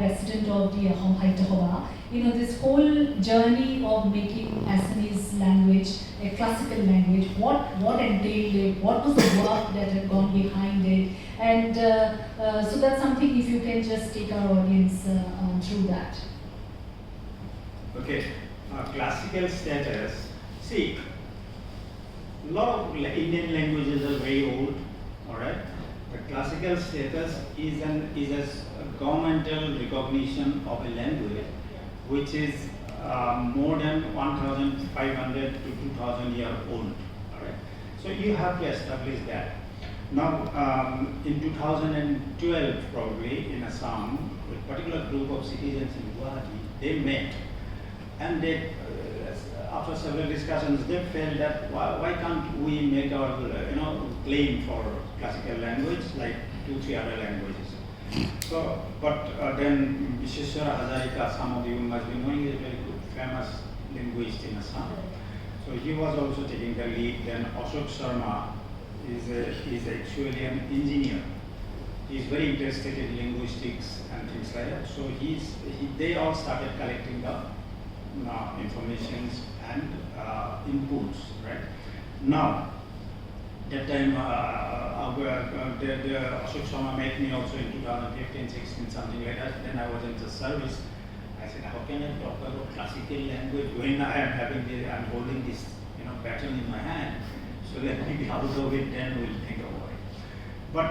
president of the Haitahoba, this whole journey of making Assamese language a classical language, what entailed it, what was the work that had gone behind it, and so that's something if you can just take our audience through that. Okay, classical status. See, a lot of Indian languages are very old, all right? The classical status is a governmental recognition of a language which is more than 1,500 to 2,000 years old, all right? So you have to establish that. Now, in 2012, probably in Assam, a particular group of citizens in Kuladhar, they met, and they, after several discussions, they felt that why can't we make our claim for classical language like 2-3 other languages? So, but then Visheshwara Hazarika, some of you must be knowing, is a very good, famous linguist in Assam. So he was also taking the lead. Then Ashok Sharma is actually an engineer. He's very interested in linguistics and things like that. So they all started collecting the informations and inputs, right? Now, that time, the Ashok Sharma met me also in 2015, 16, something like that. Then I was in the service. I said, how can I talk about classical language when I am I'm holding this, pattern in my hand? So that maybe out of it, then we'll think about it. But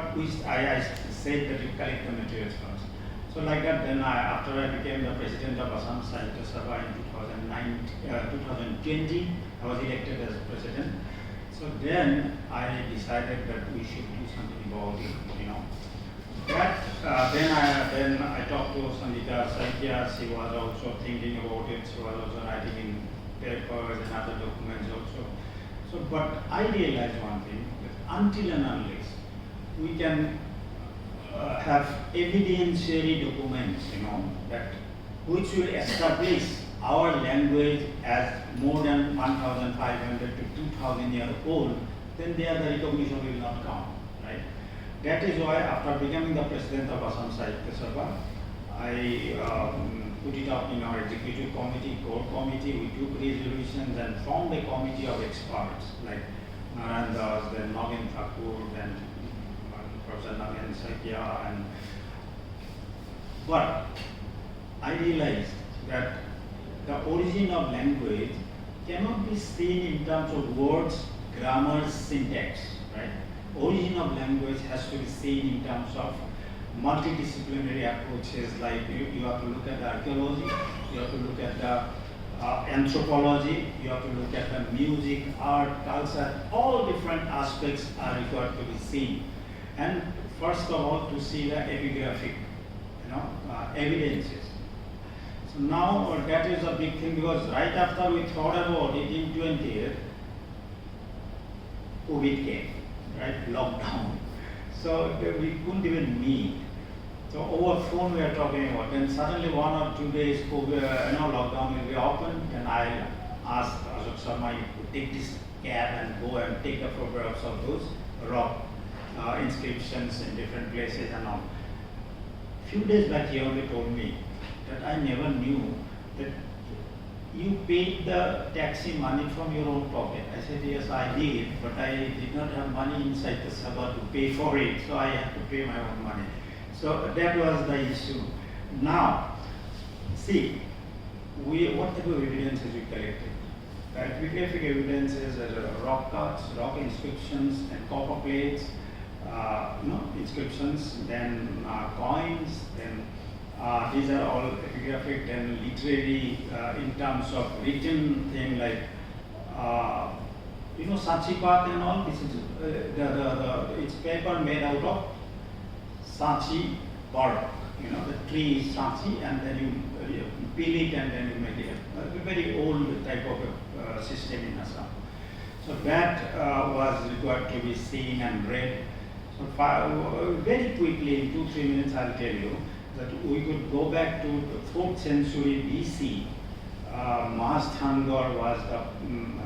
I said that you collect the materials first. So like that, then after I became the president of Assam Saikia Sabha in 2020, I was elected as president. So then I decided that we should do something about it, Then I talked to Saikia. She was also thinking about it. She was also writing in papers and other documents also. So, but I realized one thing, that until and unless we can have evidentiary documents, that which will establish our language as more than 1,500 to 2,000 years old, then there the recognition will not come, right? That is why after becoming the president of Assam Saikia Sabha, I put it up in our executive committee, core committee. We took resolutions and formed a committee of experts like Narayan Das, then Nagin Thakur, then Professor Nagin Saikia, but I realized that the origin of language cannot be seen in terms of words, grammar, syntax, right? Origin of language has to be seen in terms of multidisciplinary approaches, like you have to look at the archaeology, you have to look at the anthropology, you have to look at the music, art, culture, all different aspects are required to be seen. And first of all, to see the epigraphic, evidences. So now that is a big thing, because right after we thought about it in 2020, COVID came, right? Lockdown. So we couldn't even meet. So over phone we are talking about. Then suddenly 1 or 2 days COVID, lockdown will be open, and I asked Ashok Sharma to take this cab and go and take the photographs of those rock inscriptions in different places and all. Few days back he only told me that I never knew that you paid the taxi money from your own pocket. I said, yes, I did, but I did not have money inside the Sabha to pay for it, so I had to pay my own money. So that was the issue. Now, see, what type of evidences we collected? Epigraphic evidences are rock cuts, rock inscriptions, and copper plates, inscriptions, then coins, then these are all epigraphic and literary in terms of written thing like, Sachipat and all. This is it's paper made out of Sachi bark. The tree is Sachi, and then you peel it and then you make it a very old type of system in Assam. So that was required to be seen and read. So very quickly, in 2-3 minutes, I'll tell you that we could go back to the 4th century BC. Mahasthangar was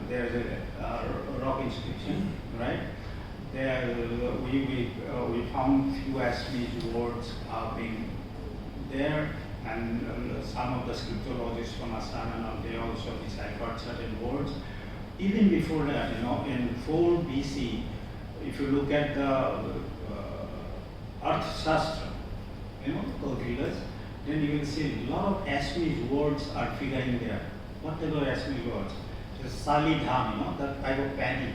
there's a rock inscription, right? There we found few Assamese words being there, and some of the scriptologists from Assam and all, they also deciphered certain words. Even before that, in 4 BC, if you look at the Earth Shastra, Kuladhar, then you will see a lot of Assamese words are figuring there. What are those Assamese words? The sali dham, that type of paddy,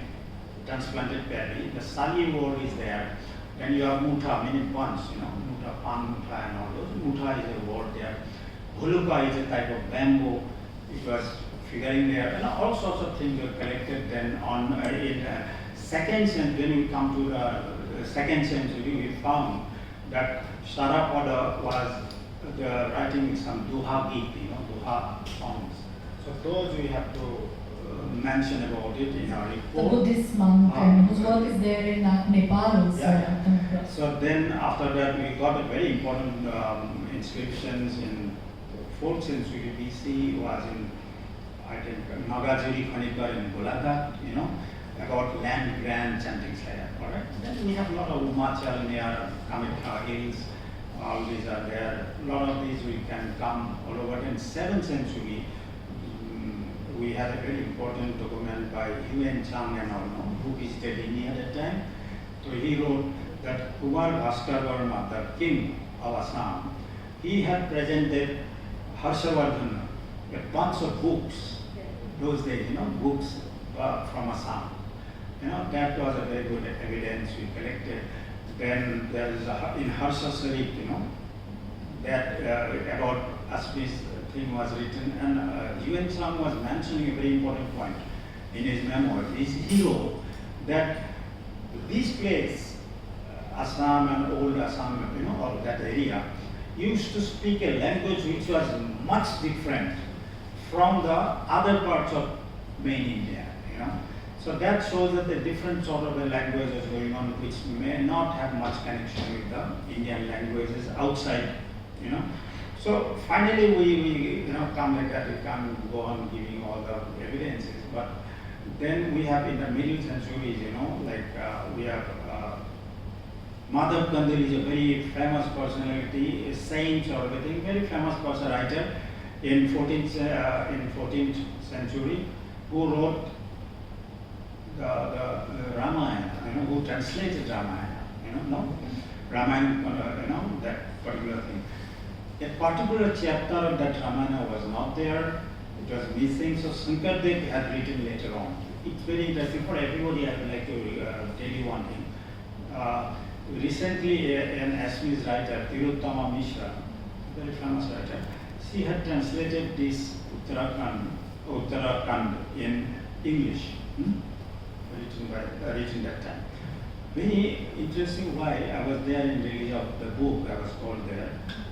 transplanted paddy. The sali word is there. Then you have mutha, meaning bunch, mutha, pan mutha and all those. Mutha is a word there. Huluka is a type of bamboo. It was figuring there. And all sorts of things were collected then on in second century. When we come to the second century, we found that Sharapada was the writing some Duha Geet, Duha songs. So those we have to mention about it in our The report. Buddhist monk and whose work is there in Nepal also. Yeah. So then after that we got a very important inscriptions in 4th century BC was in, I think, Nagajuri Khanikar in Kuladhar, about land grants and things like that. Alright. Then we have a lot of Umachal near Kamakya hills. All these are there. A lot of these we can come all over. In 7th century, we had a very important document by Yuan Chang and all, who visited India at that time. So he wrote that Kumar Bhaskar Varma, the king of Assam, he had presented Harshavardhana a bunch of books. Those days, books from Assam. That was a very good evidence we collected. Then there is in Harsha Sharif, that about Assamese thing was written, and Yuan Chang was mentioning a very important point in his memoir. He wrote that this place, Assam and old Assam, all that area, used to speak a language which was much different from the other parts of main India. So that shows that the different sort of a language is going on, which may not have much connection with the Indian languages outside. So finally we come like that. We can't go on giving all the evidences, but then we have in the middle centuries, we have Madhav Kandil is a very famous personality, a saint or everything, very famous person, writer in 14th century, who wrote the Ramayana, who translated Ramayana, Ramayana, that particular thing. A particular chapter of that Ramayana was not there, it was missing, so Shankardev had written later on. It's very interesting for everybody. I would like to tell you one thing. Recently, an Assamese writer, Tiruttama Mishra, very famous writer, she had translated this Uttarakhand in English. Written that time. Very interesting why I was there in release of the book, I was called there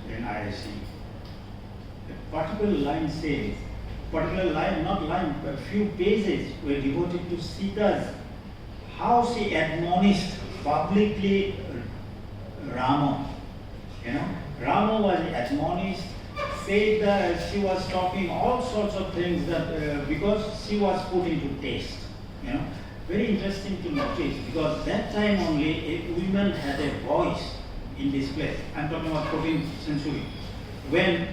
in IIC. A particular line says, not line, but few pages were devoted to Sita's, how she admonished publicly Rama. Rama was admonished, said that she was talking all sorts of things that because she was put into taste. Very interesting to notice, because that time only women had a voice in this place. I'm talking about 14th century. When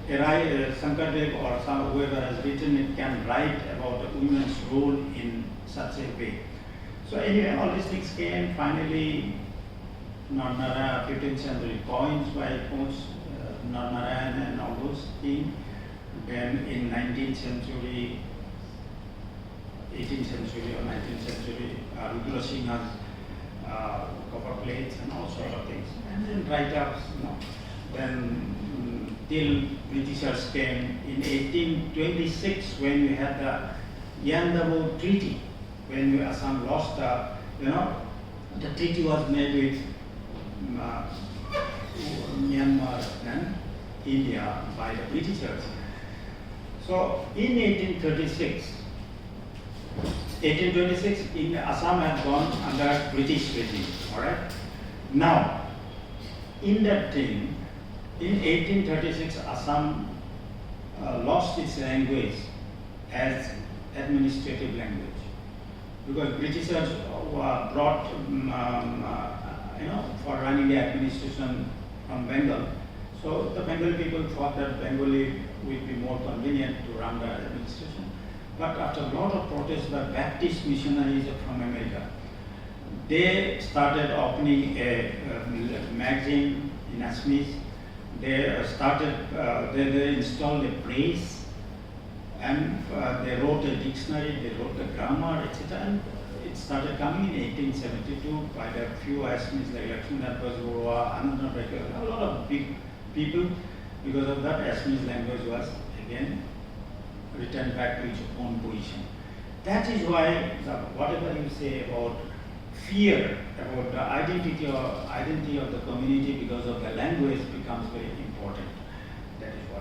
Shankardev or whoever has written it can write about a women's role in such a way. So anyway, all these things came. Finally, Narnara, 15th century coins by Narnarayan and all those things. Then in 19th century, 18th century or 19th century, Rudra Singha's copper plates and all sorts of things. And then write-ups, Then till Britishers came in 1826 when we had the Yandabo Treaty, when Assam lost, the treaty was made with Myanmar and India by the Britishers. So in 1826, in Assam had gone under British regime. All right. Now, in that thing, in 1836, Assam lost its language as administrative language because Britishers were brought, for running the administration from Bengal. So the Bengali people thought that Bengali would be more convenient to run the administration. But after a lot of protests by Baptist missionaries from America, they started opening a magazine in Assamese. They they installed a press, and they wrote a dictionary, they wrote the grammar, etc. And it started coming in 1872 by the few Assamese like Lakshmanath Bajwa, Ananda Baker, a lot of big people. Because of that, Assamese language was again returned back to its own position. That is why whatever you say about fear about the identity of the community because of the language becomes very important. That is why.